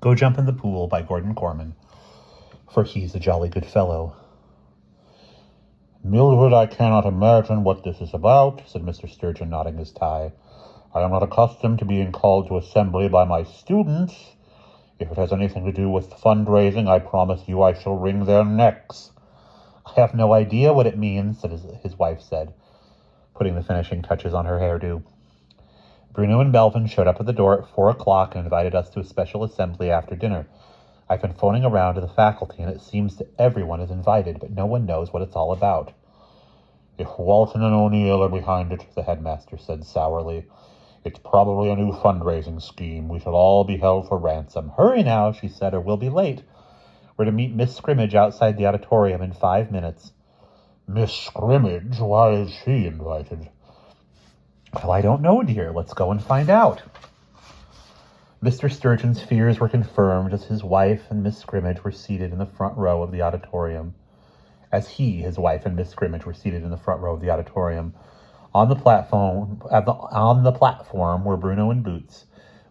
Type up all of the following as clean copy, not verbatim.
Go Jump in the Pool by Gordon Korman, for he's a jolly good fellow. Mildred, I cannot imagine what this is about, said Mr. Sturgeon, nodding his tie. I am not accustomed to being called to assembly by my students. If it has anything to do with fundraising, I promise you I shall wring their necks. I have no idea what it means, his wife said, putting the finishing touches on her hairdo. Bruno and Melvin showed up at the door at 4 o'clock and invited us to a special assembly after dinner. I've been phoning around to the faculty, and it seems that everyone is invited, but no one knows what it's all about. If Walton and O'Neill are behind it, the headmaster said sourly, it's probably a new fundraising scheme. We shall all be held for ransom. Hurry now, she said, or we'll be late. We're to meet Miss Scrimmage outside the auditorium in 5 minutes. Miss Scrimmage? Why is she invited? Well, I don't know, dear. Let's go and find out. Mr. Sturgeon's fears were confirmed as his wife and Miss Scrimmage were seated in the front row of the auditorium. His wife, and Miss Scrimmage were seated in the front row of the auditorium. On the platform were Bruno and Boots,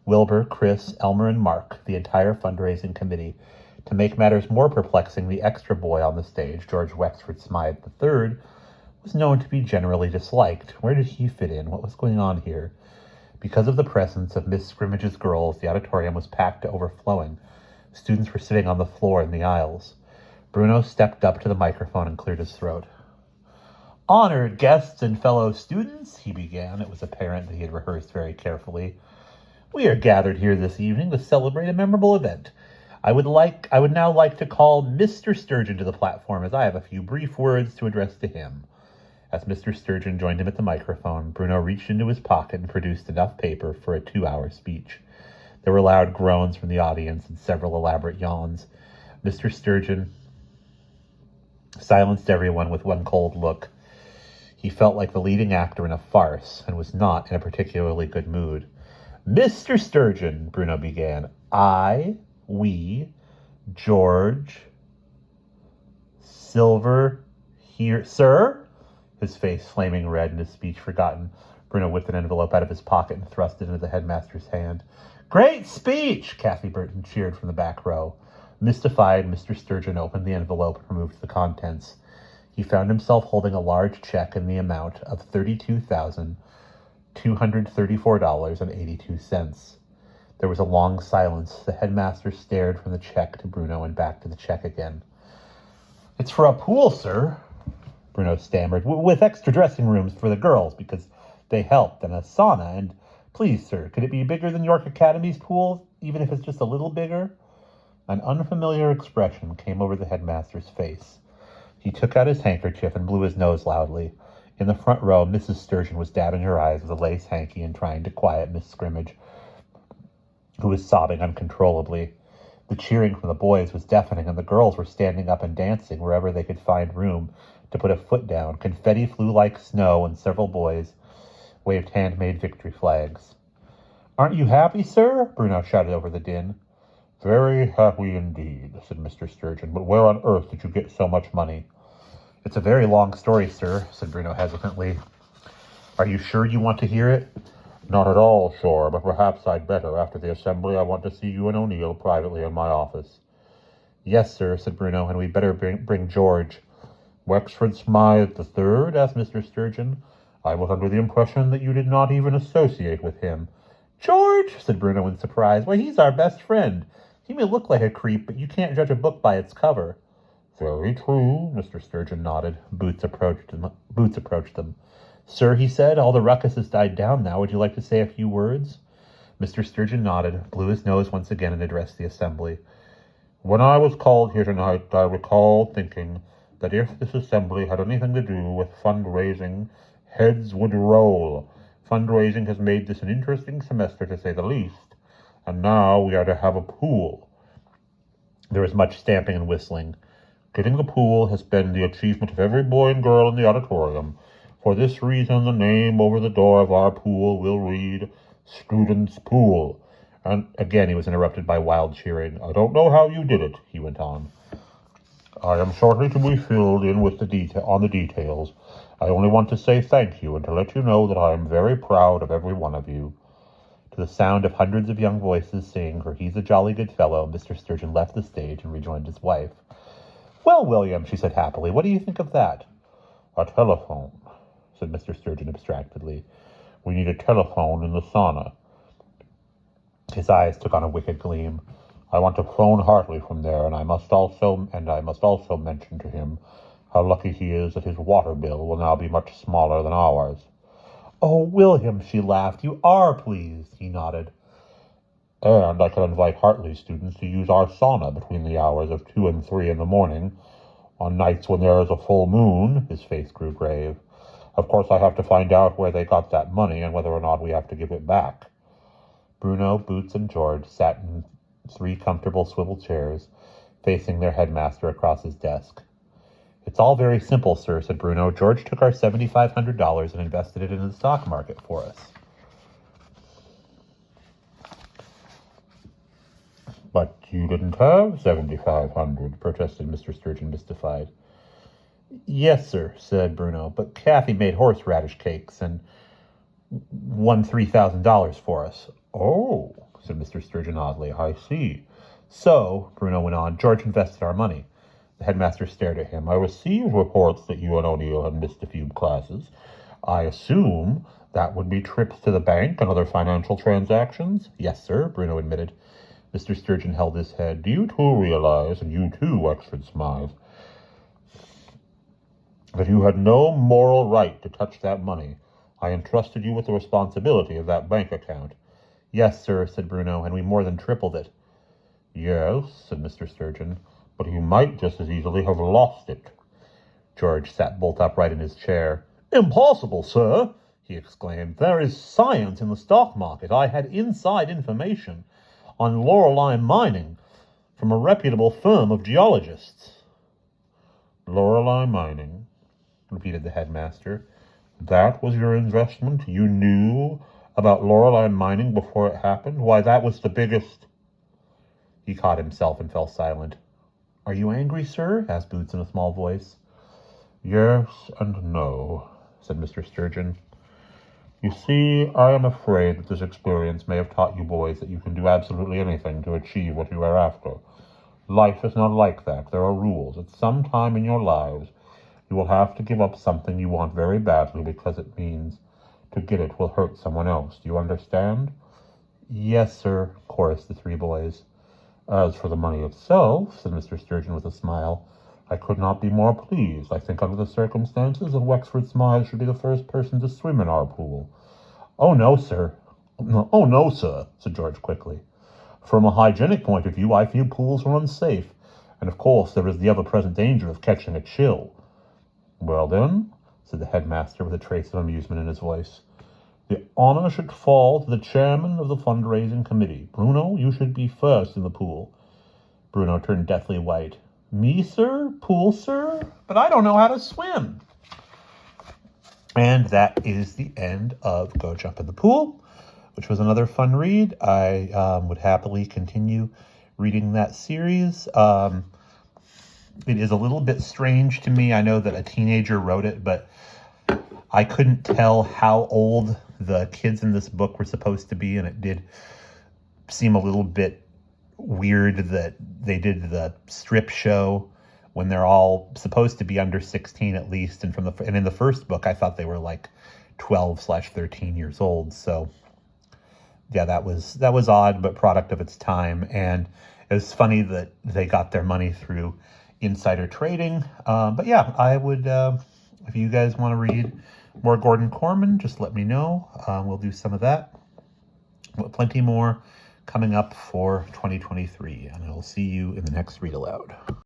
Wilbur, Chris, Elmer, and Mark, the entire fundraising committee. To make matters more perplexing, the extra boy on the stage, George Wexford Smythe III, was known to be generally disliked. Where did he fit in? What was going on here? Because of the presence of Miss Scrimmage's girls, the auditorium was packed to overflowing. Students were sitting on the floor in the aisles. Bruno stepped up to the microphone and cleared his throat. Honored guests and fellow students, he began. It was apparent that he had rehearsed very carefully. We are gathered here this evening to celebrate a memorable event. I would now like to call Mr. Sturgeon to the platform, as I have a few brief words to address to him. As Mr. Sturgeon joined him at the microphone, Bruno reached into his pocket and produced enough paper for a 2-hour speech. There were loud groans from the audience and several elaborate yawns. Mr. Sturgeon silenced everyone with one cold look. He felt like the leading actor in a farce and was not in a particularly good mood. Mr. Sturgeon, Bruno began, we, George, Silver, here, sir? His face flaming red and his speech forgotten, Bruno whipped an envelope out of his pocket and thrust it into the headmaster's hand. Great speech! Kathy Burton cheered from the back row. Mystified, Mr. Sturgeon opened the envelope and removed the contents. He found himself holding a large check in the amount of $32,234.82. There was a long silence. The headmaster stared from the check to Bruno and back to the check again. It's for a pool, sir, Bruno stammered, with extra dressing rooms for the girls, because they helped, and a sauna, and please, sir, could it be bigger than York Academy's pool, even if it's just a little bigger? An unfamiliar expression came over the headmaster's face. He took out his handkerchief and blew his nose loudly. In the front row, Mrs. Sturgeon was dabbing her eyes with a lace hanky and trying to quiet Miss Scrimmage, who was sobbing uncontrollably. The cheering from the boys was deafening, and the girls were standing up and dancing wherever they could find room to put a foot down. Confetti flew like snow, and several boys waved handmade victory flags. Aren't you happy, sir? Bruno shouted over the din. Very happy indeed, said Mr. Sturgeon, but where on earth did you get so much money? It's a very long story, sir, said Bruno hesitantly. Are you sure you want to hear it? Not at all sure, but perhaps I'd better. After the assembly, I want to see you and O'Neill privately in my office. Yes, sir, said Bruno, and we'd better bring George. Wexford Smythe III? Asked Mr. Sturgeon. I was under the impression that you did not even associate with him. George, said Bruno in surprise. Why, he's our best friend. He may look like a creep, but you can't judge a book by its cover. Very true, Mr. Sturgeon nodded. Boots approached them. Sir, he said, all the ruckus has died down now. Would you like to say a few words? Mr. Sturgeon nodded, blew his nose once again, and addressed the assembly. When I was called here tonight, I recall thinking that if this assembly had anything to do with fundraising, heads would roll. Fundraising has made this an interesting semester, to say the least, and now we are to have a pool. There was much stamping and whistling. Getting the pool has been the achievement of every boy and girl in the auditorium. For this reason, the name over the door of our pool will read Students' Pool. And again he was interrupted by wild cheering. I don't know how you did it, he went on. I am shortly to be filled in with the details. I only want to say thank you and to let you know that I am very proud of every one of you. To the sound of hundreds of young voices saying, "For he's a jolly good fellow," Mr. Sturgeon left the stage and rejoined his wife. "Well, William," she said happily, "what do you think of that?" "A telephone," said Mr. Sturgeon abstractedly. "We need a telephone in the sauna." His eyes took on a wicked gleam. "I want to phone Hartley from there, and I must also mention to him how lucky he is that his water bill will now be much smaller than ours." "Oh, William," she laughed, "you are pleased." He nodded. "And I can invite Hartley's students to use our sauna between the hours of 2 and 3 in the morning, on nights when there is a full moon." His face grew grave. "Of course, I have to find out where they got that money and whether or not we have to give it back." Bruno, Boots, and George sat in 3 comfortable swivel chairs, facing their headmaster across his desk. "It's all very simple, sir," said Bruno. "George took our $7,500 and invested it in the stock market for us." "But you didn't have 7,500, protested Mr. Sturgeon, mystified. "Yes, sir," said Bruno, "but Kathy made horseradish cakes and won $3,000 for us." "Oh," said Mr. Sturgeon oddly, "I see." "So," Bruno went on, "George invested our money." The headmaster stared at him. "I received reports that you and O'Neill had missed a few classes. I assume that would be trips to the bank and other financial transactions?" "Yes, sir," Bruno admitted. Mr. Sturgeon held his head. "Do you too realize, and you too, Wexford Smythe, that you had no moral right to touch that money? I entrusted you with the responsibility of that bank account." "Yes, sir," said Bruno, "and we more than tripled it." "Yes," said Mr. Sturgeon, "but you might just as easily have lost it." George sat bolt upright in his chair. "Impossible, sir!" he exclaimed. "There is science in the stock market. I had inside information on Lorelei mining from a reputable firm of geologists." "Lorelei mining," repeated the headmaster. "That was your investment? You knew about Lorelei mining before it happened? Why, that was the biggest—" He caught himself and fell silent. "Are you angry, sir?" asked Boots in a small voice. "Yes and no," said Mr. Sturgeon. "You see, I am afraid that this experience may have taught you boys that you can do absolutely anything to achieve what you are after. Life is not like that. There are rules. At some time in your lives, you will have to give up something you want very badly because it means to get it will hurt someone else. Do you understand?" "Yes, sir," chorused the 3 boys. "As for the money itself," said Mr. Sturgeon with a smile, "I could not be more pleased. I think under the circumstances that Wexford Smythe should be the first person to swim in our pool." "Oh, no, sir." "Oh, no, sir," said George quickly. "From a hygienic point of view, I feel pools are unsafe, and of course there is the ever-present danger of catching a chill." "Well, then," said the headmaster with a trace of amusement in his voice, "the honor should fall to the chairman of the fundraising committee. Bruno, you should be first in the pool." Bruno turned deathly white. "Me, sir? Pool, sir? But I don't know how to swim." And that is the end of Go Jump in the Pool, which was another fun read. I would happily continue reading that series. It is a little bit strange to me. I know that a teenager wrote it, but I couldn't tell how old the kids in this book were supposed to be, and it did seem a little bit weird that they did the strip show when they're all supposed to be under 16 at least, and in the first book I thought they were like 12/13 years old. So yeah, that was odd, but product of its time. And it was funny that they got their money through insider trading. But yeah, I would, if you guys want to read more Gordon Korman, just let me know. We'll do some of that. Plenty more coming up for 2023, and I'll see you in the next read aloud.